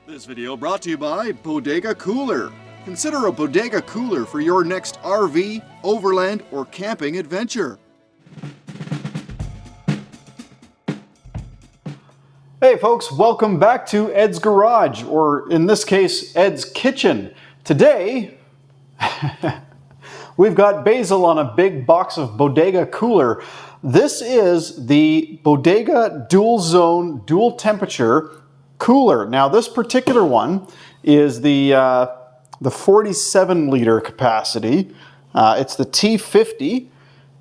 This video brought to you by Bodega Cooler. Consider a Bodega Cooler for your next RV, overland, or camping adventure. Hey folks, welcome back to Ed's Garage, or in this case, Ed's Kitchen. Today, we've got Basil on a big box of Bodega Cooler. This is the Bodega Dual Zone, Dual Temperature Cooler. Now this particular one is the 47 liter capacity. It's the T50,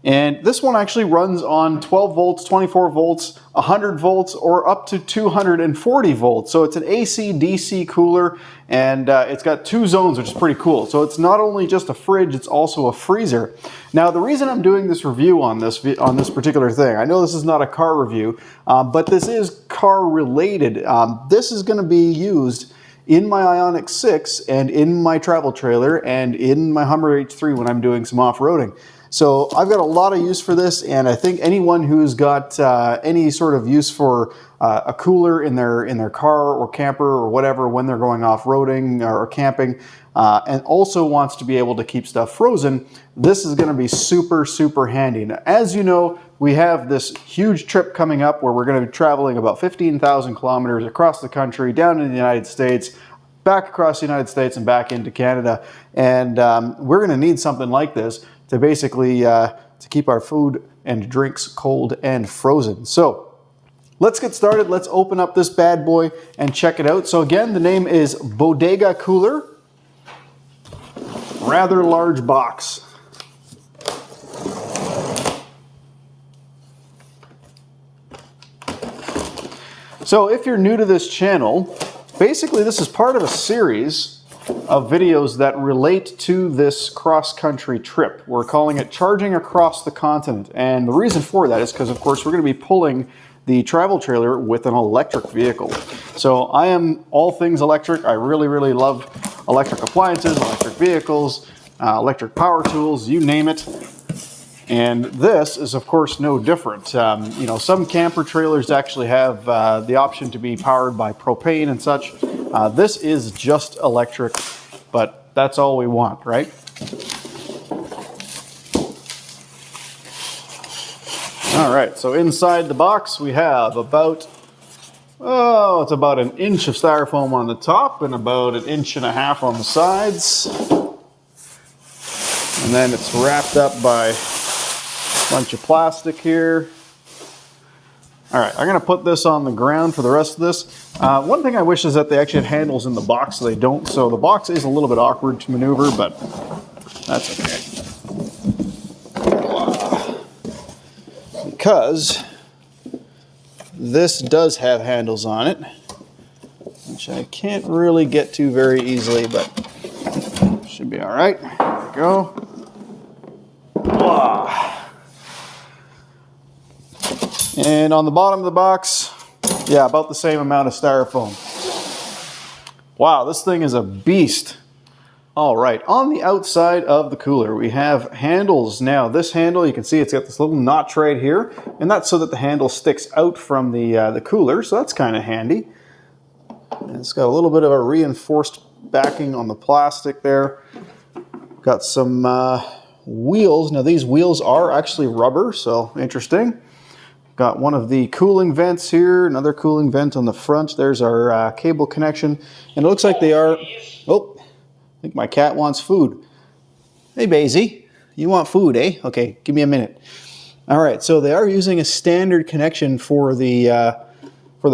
and this one actually runs on 12 volts, 24 volts, 100 volts, or up to 240 volts. So it's an AC/DC cooler, and it's got two zones, which is pretty cool. So it's not only just a fridge, it's also a freezer. Now the reason I'm doing this review on this particular thing, I know this is not a car review, but this is car related. This is going to be used in my Ioniq 6 and in my travel trailer and in my Hummer H3 when I'm doing some off-roading. So I've got a lot of use for this, and I think anyone who's got any sort of use for a cooler in their car or camper or whatever when they're going off-roading or camping, and also wants to be able to keep stuff frozen, this is going to be super, super handy. Now, as you know, we have this huge trip coming up where we're going to be traveling about 15,000 kilometers across the country, down in the United States, back across the United States and back into Canada. And we're going to need something like this to basically to keep our food and drinks cold and frozen. So let's get started. Let's open up this bad boy and check it out. So again, the name is Bodega Cooler. Rather large box. So if you're new to this channel, basically this is part of a series of videos that relate to this cross-country trip. We're calling it Charging Across the Continent, and the reason for that is because, of course, we're going to be pulling the travel trailer with an electric vehicle. So I am all things electric. I really, really love electric appliances, electric vehicles, electric power tools, you name it. And this is, of course, no different. You know, some camper trailers actually have the option to be powered by propane and such. This is just electric, but that's all we want, right? All right, so inside the box we have about, it's about an inch of styrofoam on the top and about an inch and a half on the sides. And then it's wrapped up by a bunch of plastic here. All right, I'm gonna put this on the ground for the rest of this. One thing I wish is that they actually had handles in the box. They don't, so the box is a little bit awkward to maneuver, but that's okay. Because this does have handles on it, which I can't really get to very easily, but should be all right. There we go. And on the bottom of the box, yeah, about the same amount of styrofoam. Wow, this thing is a beast. All right, on the outside of the cooler, we have handles. Now, this handle, you can see it's got this little notch right here, and that's so that the handle sticks out from the cooler, so that's kind of handy. And it's got a little bit of a reinforced backing on the plastic there. Got some wheels. Now, these wheels are actually rubber, so interesting. Got one of the cooling vents here, another cooling vent on the front. There's our cable connection. And it looks like they are, oh, I think my cat wants food. Hey, Basie, you want food, eh? Okay, give me a minute. All right, so they are using a standard connection for the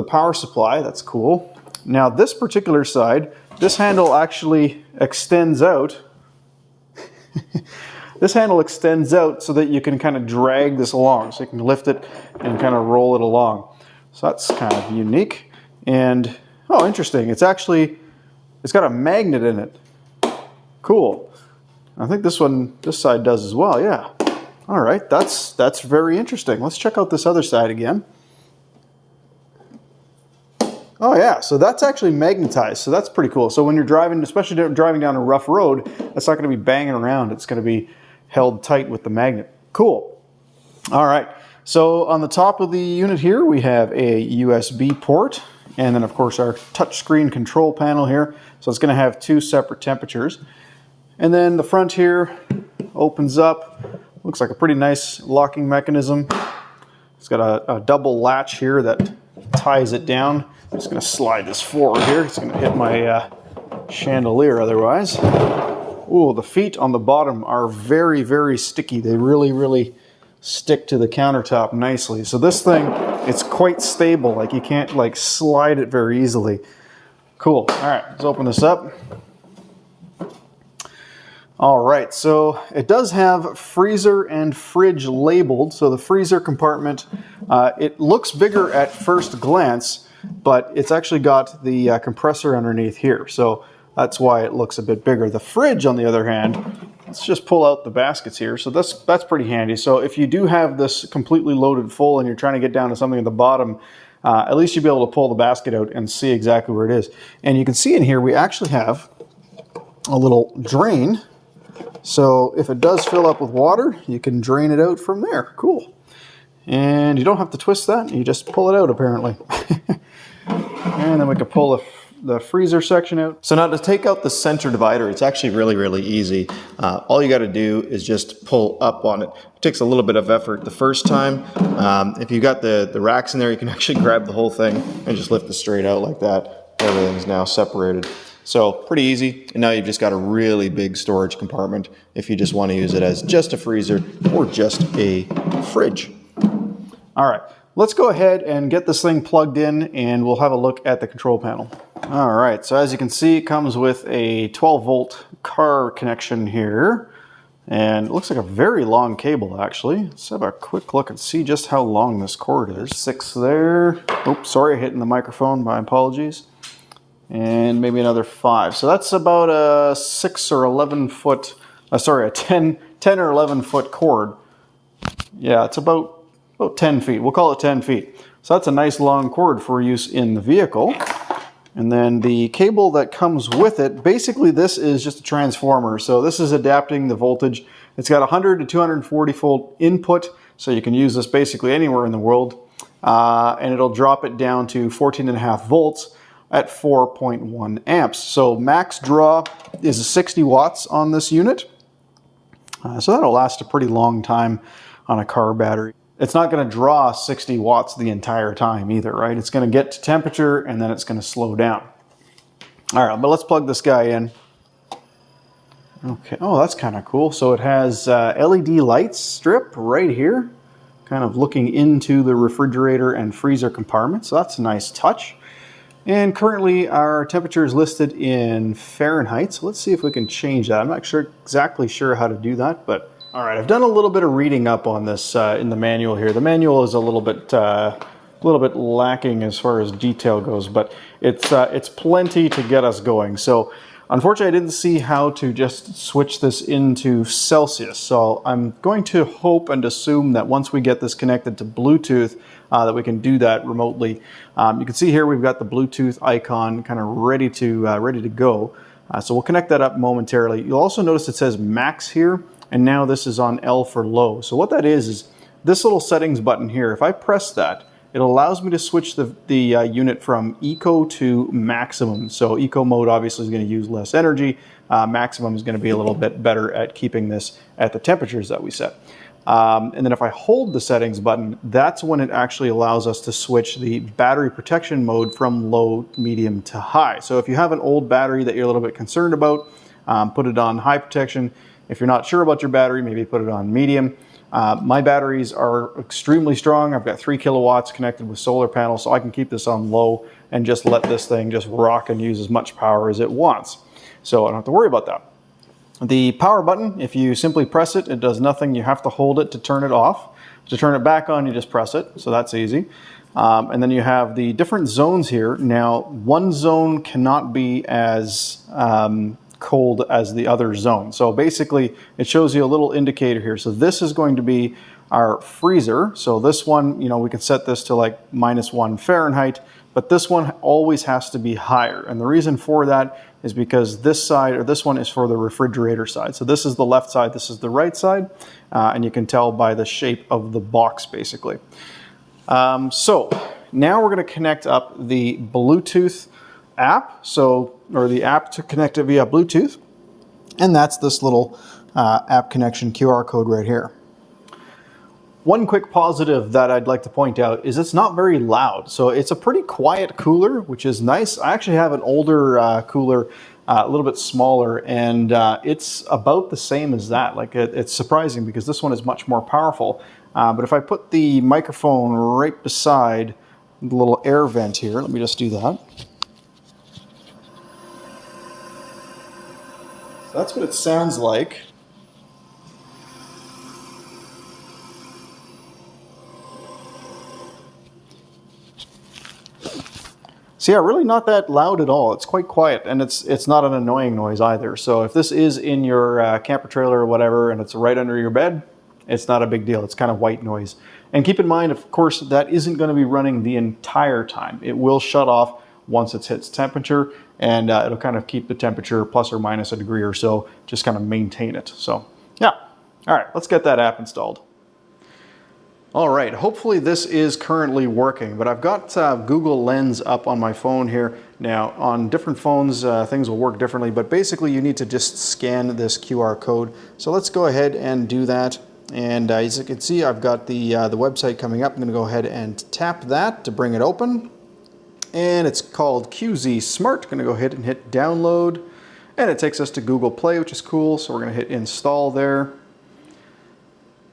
power supply. That's cool. Now, this particular side, this handle actually extends out. This handle extends out so that you can kind of drag this along. So you can lift it and kind of roll it along. So that's kind of unique. And, oh, interesting. It's got a magnet in it. Cool. I think this side does as well, yeah. All right, that's very interesting. Let's check out this other side again. Oh yeah, so that's actually magnetized, so that's pretty cool. So when you're driving, especially driving down a rough road, that's not going to be banging around. It's going to be held tight with the magnet. Cool. All right, so on the top of the unit here, we have a USB port, And then of course our touchscreen control panel here. So it's going to have 2 separate temperatures. And then the front here opens up. Looks like a pretty nice locking mechanism. It's got a double latch here that ties it down. I'm just going to slide this forward here. It's going to hit my chandelier otherwise. Ooh, the feet on the bottom are very, very sticky. They really, really stick to the countertop nicely. So this thing, it's quite stable. Like you can't like slide it very easily. Cool. All right, let's open this up. All right, so it does have freezer and fridge labeled. So the freezer compartment, it looks bigger at first glance, but it's actually got the compressor underneath here. So that's why it looks a bit bigger. The fridge, on the other hand, let's just pull out the baskets here. So that's pretty handy. So if you do have this completely loaded full and you're trying to get down to something at the bottom, at least you'll be able to pull the basket out and see exactly where it is. And you can see in here, we actually have a little drain. So if it does fill up with water, you can drain it out from there. Cool. And you don't have to twist that. You just pull it out, apparently. And then we can pull the freezer section out. So now to take out the center divider, it's actually really, really easy. All you got to do is just pull up on it. It takes a little bit of effort the first time. If you got the racks in there, you can actually grab the whole thing and just lift it straight out like that. Everything's now separated. So pretty easy, and now you've just got a really big storage compartment if you just want to use it as just a freezer or just a fridge. All right, let's go ahead and get this thing plugged in and we'll have a look at the control panel. All right, so as you can see, it comes with a 12-volt car connection here, and it looks like a very long cable actually. Let's have a quick look and see just how long this cord is. 6 there. Oops, sorry, hitting the microphone, my apologies. And maybe another 5. So that's about a 6 or 11 foot, sorry, a 10 or 11 foot cord. Yeah, it's about 10 feet. We'll call it 10 feet. So that's a nice long cord for use in the vehicle. And then the cable that comes with it, basically this is just a transformer. So this is adapting the voltage. It's got 100 to 240 volt input. So you can use this basically anywhere in the world. And it'll drop it down to 14.5 volts. At 4.1 amps. So max draw is 60 watts on this unit. So that'll last a pretty long time on a car battery. It's not going to draw 60 watts the entire time either, right? It's going to get to temperature and then it's going to slow down. All right, but let's plug this guy in. Okay, oh, that's kind of cool. So it has LED lights strip right here, kind of looking into the refrigerator and freezer compartment. So that's a nice touch. And currently our temperature is listed in Fahrenheit, so let's see if we can change that. I'm not exactly sure how to do that, but all right, I've done a little bit of reading up on this in the manual here. The manual is a little bit lacking as far as detail goes, but it's plenty to get us going. So unfortunately, I didn't see how to just switch this into Celsius. So I'm going to hope and assume that once we get this connected to Bluetooth, that we can do that remotely. You can see here we've got the Bluetooth icon kind of ready to go. So we'll connect that up momentarily. You'll also notice it says max here, and now this is on L for low. So what that is this little settings button here. If I press that, it allows me to switch the unit from eco to maximum. So eco mode obviously is going to use less energy. Maximum is going to be a little bit better at keeping this at the temperatures that we set. And then if I hold the settings button, that's when it actually allows us to switch the battery protection mode from low, medium to high. So if you have an old battery that you're a little bit concerned about, put it on high protection. If you're not sure about your battery, maybe put it on medium. My batteries are extremely strong. I've got 3 kilowatts connected with solar panels, so I can keep this on low and just let this thing just rock and use as much power as it wants. So I don't have to worry about that. The power button, if you simply press it, it does nothing. You have to hold it to turn it off. To turn it back on, you just press it, so that's easy. And then you have the different zones here. Now, one zone cannot be as cold as the other zone. So basically, it shows you a little indicator here. So this is going to be our freezer. So this one, you know, we can set this to like -1 Fahrenheit, but this one always has to be higher. And the reason for that is because this side, or this one, is for the refrigerator side. So this is the left side, this is the right side, and you can tell by the shape of the box, basically. So now we're going to connect up the Bluetooth app, or the app to connect it via Bluetooth, and that's this little app connection QR code right here. One quick positive that I'd like to point out is it's not very loud. So it's a pretty quiet cooler, which is nice. I actually have an older cooler, a little bit smaller, and it's about the same as that. Like it's surprising because this one is much more powerful. But if I put the microphone right beside the little air vent here, let me just do that. So that's what it sounds like. So yeah, really not that loud at all. It's quite quiet, and it's not an annoying noise either. So if this is in your camper trailer or whatever, and it's right under your bed, it's not a big deal. It's kind of white noise. And keep in mind, of course, that isn't going to be running the entire time. It will shut off once it hits temperature, and it'll kind of keep the temperature plus or minus a degree or so, just kind of maintain it. So yeah, all right, let's get that app installed. All right, hopefully this is currently working, but I've got Google Lens up on my phone here. Now, on different phones, things will work differently, but basically you need to just scan this QR code. So let's go ahead and do that. And as you can see, I've got the website coming up. I'm gonna go ahead and tap that to bring it open. And it's called QZ Smart. Gonna go ahead and hit download. And it takes us to Google Play, which is cool. So we're gonna hit install there.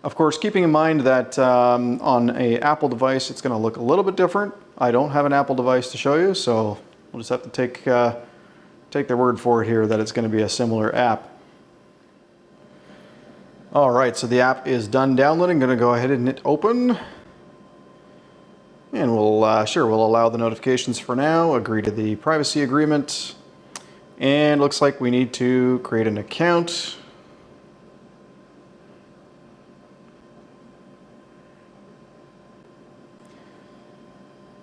Of course, keeping in mind that on an Apple device, it's going to look a little bit different. I don't have an Apple device to show you, so we'll just have to take their word for it here that it's going to be a similar app. All right, so the app is done downloading. I'm going to go ahead and hit open. And we'll allow the notifications for now, agree to the privacy agreement. And looks like we need to create an account.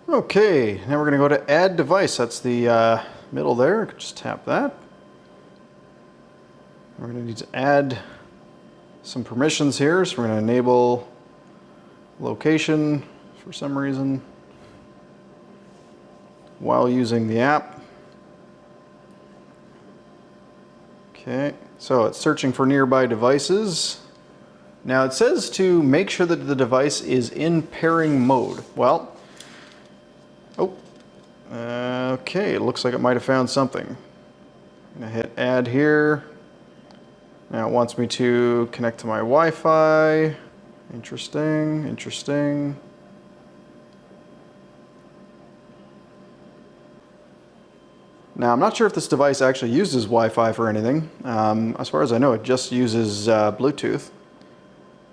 Okay, now we're going to go to add device. That's the middle there. Just tap that. We're going to need to add some permissions here. So we're going to enable location for some reason while using the app. Okay, so it's searching for nearby devices. Now it says to make sure that the device is in pairing mode. Well, okay, it looks like it might have found something. I'm gonna hit add here. Now it wants me to connect to my Wi-Fi. Interesting, interesting. Now I'm not sure if this device actually uses Wi-Fi for anything. As far as I know, it just uses Bluetooth.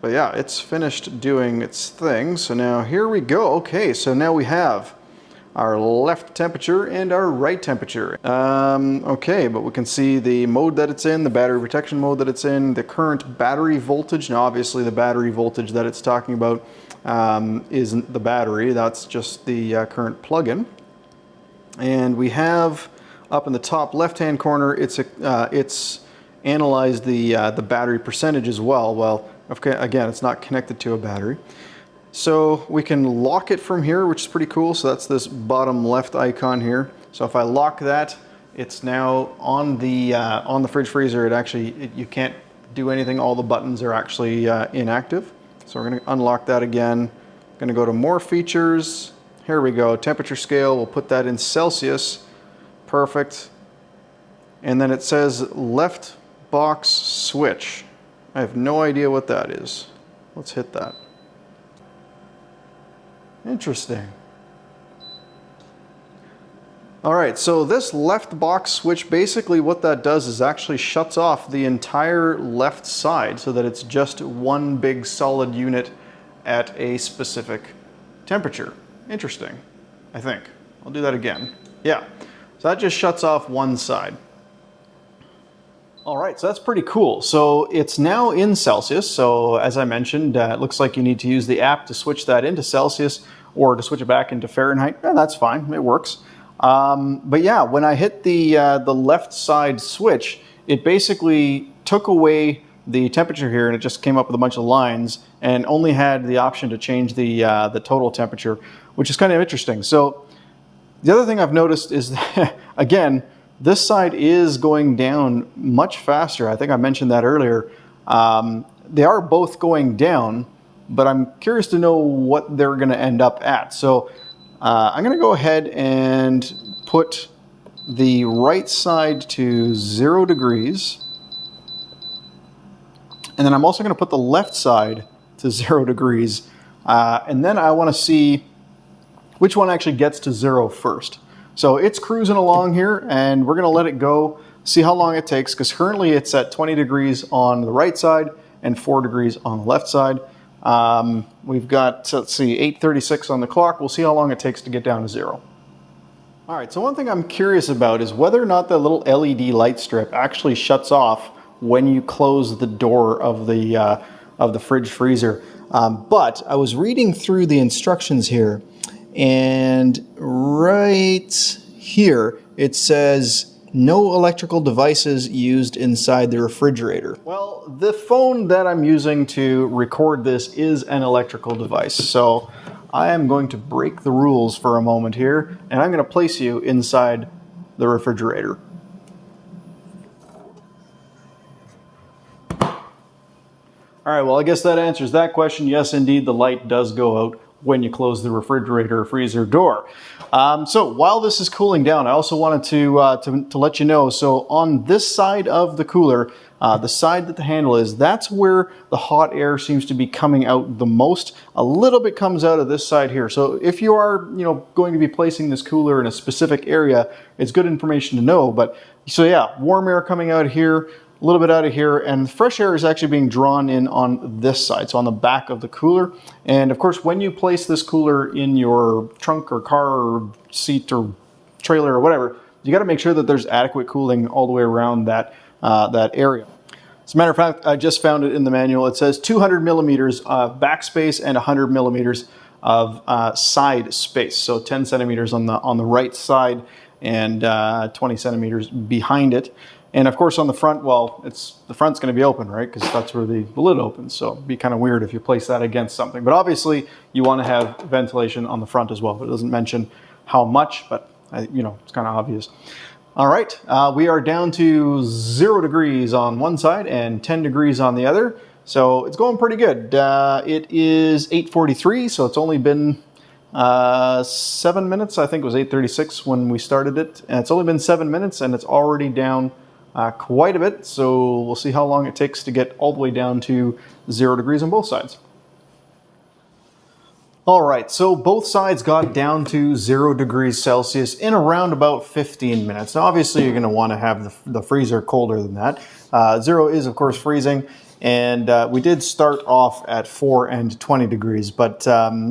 But yeah, it's finished doing its thing. So now here we go. Okay, so now we have our left temperature and our right temperature. Okay, but we can see the mode that it's in, the battery protection mode that it's in, the current battery voltage. Now obviously the battery voltage that it's talking about isn't the battery, that's just the current plug-in. And we have up in the top left-hand corner, it's analyzed the battery percentage as well. Well, okay, again, it's not connected to a battery. So we can lock it from here, which is pretty cool. So that's this bottom left icon here. So if I lock that, it's now on the fridge freezer. You can't do anything. All the buttons are actually inactive. So we're going to unlock that again. Going to go to more features. Here we go. Temperature scale. We'll put that in Celsius. Perfect. And then it says left box switch. I have no idea what that is. Let's hit that. Interesting. All right, so this left box switch, basically what that does is actually shuts off the entire left side so that it's just one big solid unit at a specific temperature. Interesting, I think. I'll do that again. Yeah, so that just shuts off one side. All right, so that's pretty cool. So it's now in Celsius. So as I mentioned, it looks like you need to use the app to switch that into Celsius or to switch it back into Fahrenheit. Yeah, that's fine, it works. But yeah, when I hit the left side switch, it basically took away the temperature here and it just came up with a bunch of lines and only had the option to change the total temperature. which is kind of interesting. So the other thing I've noticed is that, again, this side is going down much faster. I think I mentioned that earlier. They are both going down, but I'm curious to know what they're going to end up at. So I'm going to go ahead and put the right side to 0 degrees. And then I'm also going to put the left side to 0 degrees. And then I want to see which one actually gets to 0 first. So it's cruising along here, and we're going to let it go, see how long it takes, because currently it's at 20 degrees on the right side and 4 degrees on the left side. We've got, let's see, 8:36 on the clock. We'll see how long it takes to get down to 0. All right, so one thing I'm curious about is whether or not the little LED light strip actually shuts off when you close the door of the fridge freezer. But I was reading through the instructions here, and right here it says no electrical devices used inside the refrigerator. Well, the phone that I'm using to record this is an electrical device, so I am going to break the rules for a moment here, and I'm going to place you inside the refrigerator. All right, well, I guess that answers that question. Yes, indeed, the light does go out when you close the refrigerator or freezer door. So while this is cooling down, I also wanted to let you know, so on this side of the cooler, the side that the handle is, that's where the hot air seems to be coming out the most. A little bit comes out of this side here. So if you are, going to be placing this cooler in a specific area, it's good information to know. But so yeah, warm air coming out here, a little bit out of here, and fresh air is actually being drawn in on this side, so on the back of the cooler. And of course, when you place this cooler in your trunk or car or seat or trailer or whatever, you got to make sure that there's adequate cooling all the way around that area. As a matter of fact, I just found it in the manual. It says 200 millimeters of backspace and 100 millimeters of side space, so 10 centimeters on the right side and 20 centimeters behind it. And of course on the front, well, the front's going to be open, right? Because that's where the lid opens. So it'd be kind of weird if you place that against something. But obviously you want to have ventilation on the front as well. But it doesn't mention how much, but it's kind of obvious. All right, we are down to 0 degrees on one side and 10 degrees on the other. So it's going pretty good. It is 8:43, so it's only been 7 minutes. I think it was 8:36 when we started it. And it's only been 7 minutes and it's already down quite a bit, so we'll see how long it takes to get all the way down to 0 degrees on both sides. All right, so both sides got down to 0 degrees Celsius in around about 15 minutes. Now, obviously, you're going to want to have the freezer colder than that. 0 is, of course, freezing, and we did start off at 4 and 20 degrees, but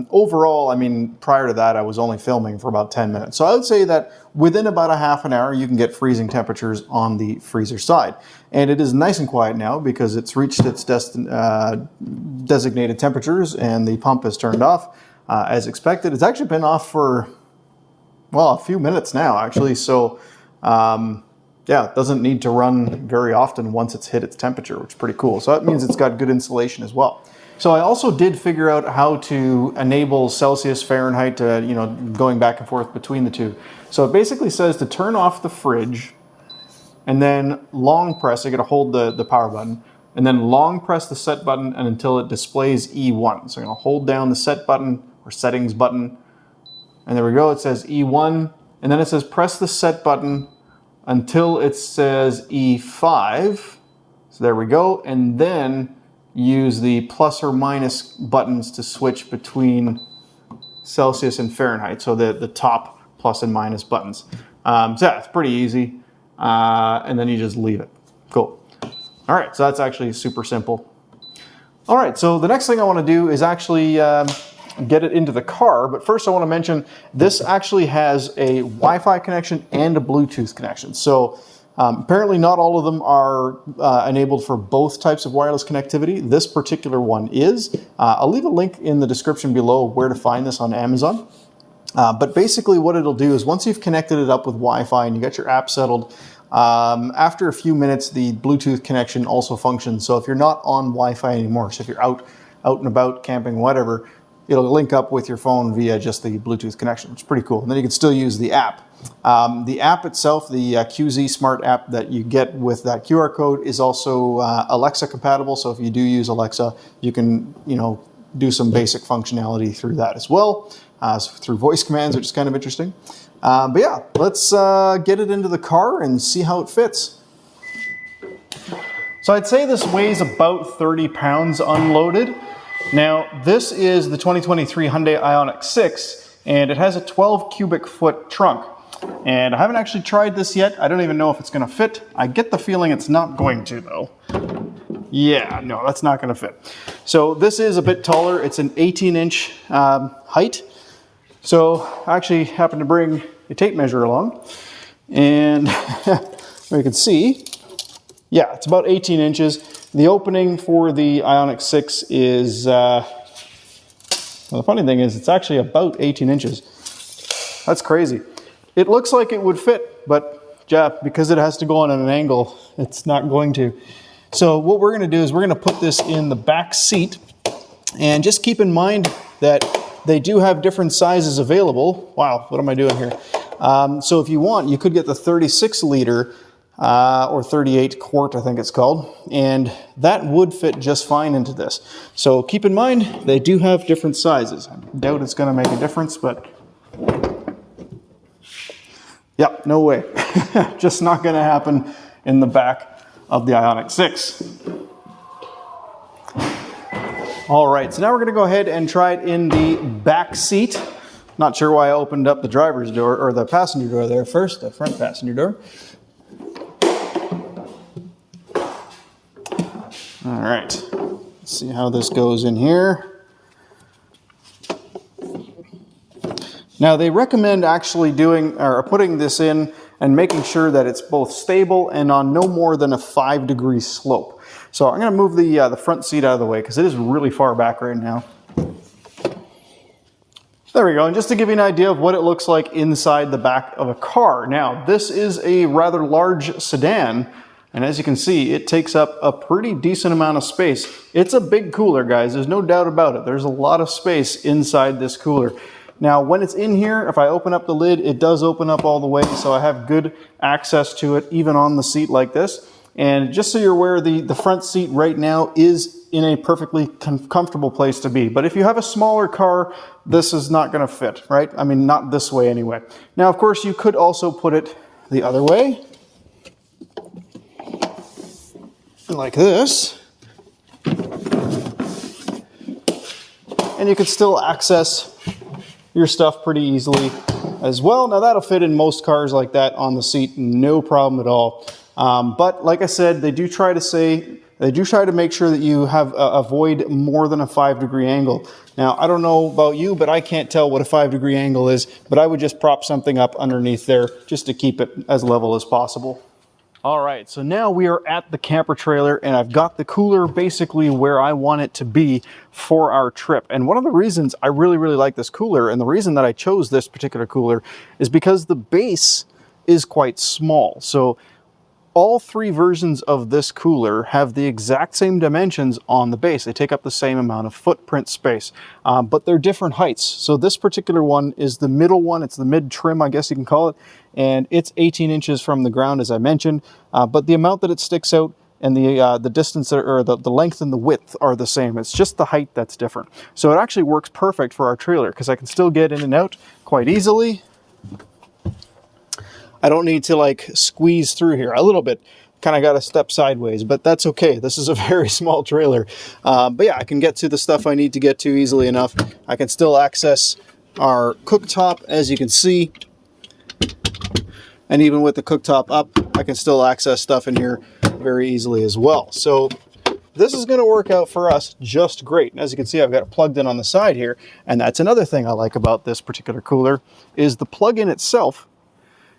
overall, I mean, prior to that, I was only filming for about 10 minutes. So I would say that within about a half an hour, you can get freezing temperatures on the freezer side. And it is nice and quiet now because it's reached its designated temperatures and the pump is turned off as expected. It's actually been off for, well, a few minutes now, actually. So, yeah, it doesn't need to run very often once it's hit its temperature, which is pretty cool. So that means it's got good insulation as well. So I also did figure out how to enable Celsius, Fahrenheit, going back and forth between the two. So it basically says to turn off the fridge and then long press, you got to hold the power button, and then long press the set button and until it displays E1. So I'm going to hold down the set button or settings button, and there we go. It says E1, and then it says press the set button until it says E5. So there we go, and then use the plus or minus buttons to switch between Celsius and Fahrenheit. So the top plus and minus buttons. So yeah, it's pretty easy. And then you just leave it. Cool. All right, so that's actually super simple. All right, so the next thing I want to do is actually get it into the car. But first I want to mention this actually has a Wi-Fi connection and a Bluetooth connection. So apparently not all of them are enabled for both types of wireless connectivity. This particular one is. I'll leave a link in the description below where to find this on Amazon. But basically what it'll do is once you've connected it up with Wi-Fi and you got your app settled, after a few minutes, the Bluetooth connection also functions. So if you're not on Wi-Fi anymore, so if you're out and about, camping, whatever, it'll link up with your phone via just the Bluetooth connection. It's pretty cool. And then you can still use the app. The app itself, the QZ Smart app that you get with that QR code, is also Alexa compatible. So if you do use Alexa, you can, do some basic functionality through that as well, through voice commands, which is kind of interesting. But yeah, let's get it into the car and see how it fits. So I'd say this weighs about 30 pounds unloaded. Now, this is the 2023 Hyundai Ioniq 6, and it has a 12 cubic foot trunk. And I haven't actually tried this yet. I don't even know if it's going to fit. I get the feeling it's not going to, though. Yeah, no, that's not going to fit. So this is a bit taller. It's an 18-inch height. So I actually happened to bring a tape measure along. And you can see, yeah, it's about 18 inches. The opening for the Ioniq 6 is, well, the funny thing is it's actually about 18 inches. That's crazy. It looks like it would fit, but yeah, because it has to go on at an angle, it's not going to. So what we're going to do is we're going to put this in the back seat, and just keep in mind that they do have different sizes available. Wow, what am I doing here? So if you want, you could get the 36 liter or 38 quart, I think it's called, and that would fit just fine into this. So keep in mind, they do have different sizes. I doubt it's going to make a difference, but yeah, no way. Just not going to happen in the back of the Ioniq 6. All right, so now we're going to go ahead and try it in the back seat. Not sure why I opened up the driver's door, or the passenger door there first, the front passenger door. All right, let's see how this goes in here. Now they recommend actually doing or putting this in and making sure that it's both stable and on no more than a 5-degree slope. So I'm going to move the front seat out of the way because it is really far back right now. There we go. And just to give you an idea of what it looks like inside the back of a car. Now, this is a rather large sedan, and as you can see, it takes up a pretty decent amount of space. It's a big cooler, guys. There's no doubt about it. There's a lot of space inside this cooler. Now, when it's in here, if I open up the lid, it does open up all the way, so I have good access to it, even on the seat like this. And just so you're aware, the front seat right now is in a perfectly comfortable place to be. But if you have a smaller car, this is not going to fit, right? I mean, not this way anyway. Now, of course, you could also put it the other way, like this. And you could still access your stuff pretty easily as well. Now that'll fit in most cars like that on the seat, no problem at all. But like I said, they do try to make sure that you have avoid more than a 5-degree angle. Now I don't know about you, but I can't tell what a 5-degree angle is, but I would just prop something up underneath there just to keep it as level as possible. All right, so now we are at the camper trailer, and I've got the cooler basically where I want it to be for our trip. And one of the reasons I really like this cooler, and the reason that I chose this particular cooler, is because the base is quite small. So all 3 versions of this cooler have the exact same dimensions on the base. They take up the same amount of footprint space, but they're different heights. So this particular one is the middle one. It's the mid trim, I guess you can call it. And it's 18 inches from the ground, as I mentioned. But the amount that it sticks out and the distance, or the length and the width are the same. It's just the height that's different. So it actually works perfect for our trailer because I can still get in and out quite easily. I don't need to like squeeze through here a little bit. Kind of got to step sideways, but that's okay. This is a very small trailer. But yeah, I can get to the stuff I need to get to easily enough. I can still access our cooktop, as you can see. And even with the cooktop up, I can still access stuff in here very easily as well. So this is going to work out for us just great. And as you can see, I've got it plugged in on the side here. And that's another thing I like about this particular cooler, is the plug-in itself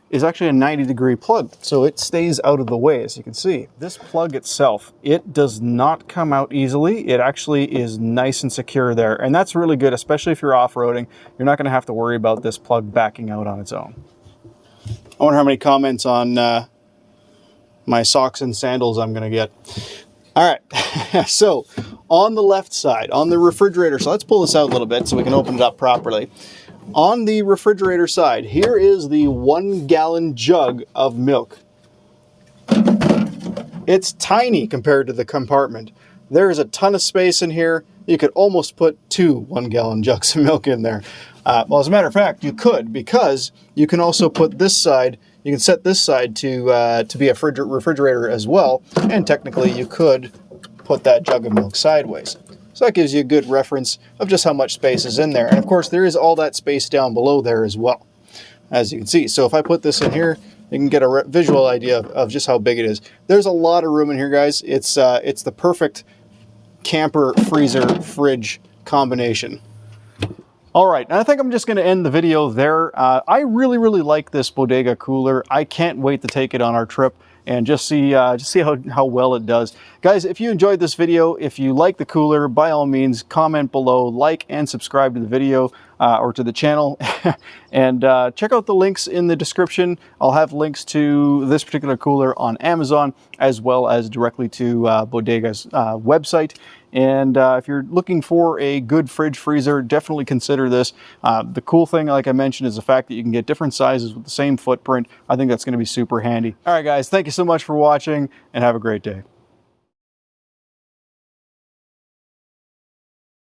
is actually a 90-degree plug, so it stays out of the way, as you can see. This plug itself, it does not come out easily. It actually is nice and secure there, and that's really good, especially if you're off-roading. You're not going to have to worry about this plug backing out on its own. I wonder how many comments on my socks and sandals I'm going to get. All right, so on the left side, on the refrigerator. So let's pull this out a little bit so we can open it up properly. On the refrigerator side, here is the 1 gallon jug of milk. It's tiny compared to the compartment. There is a ton of space in here. You could almost put 2 1 gallon jugs of milk in there. Well, as a matter of fact, you could, because you can also put this side, you can set this side to be a refrigerator as well, and technically you could put that jug of milk sideways. So that gives you a good reference of just how much space is in there. And of course, there is all that space down below there as well, as you can see. So if I put this in here, you can get a visual idea of just how big it is. There's a lot of room in here, guys. It's the perfect camper, freezer, fridge combination. All right, and I think I'm just going to end the video there. I really like this Bodega Cooler. I can't wait to take it on our trip and just see how well it does. Guys, if you enjoyed this video, if you like the cooler, by all means, comment below, like and subscribe to the video or to the channel. And check out the links in the description. I'll have links to this particular cooler on Amazon, as well as directly to Bodega's website. And if you're looking for a good fridge freezer, definitely consider this. The cool thing, like I mentioned, is the fact that you can get different sizes with the same footprint. I think that's going to be super handy. All right, guys, thank you so much for watching, and have a great day.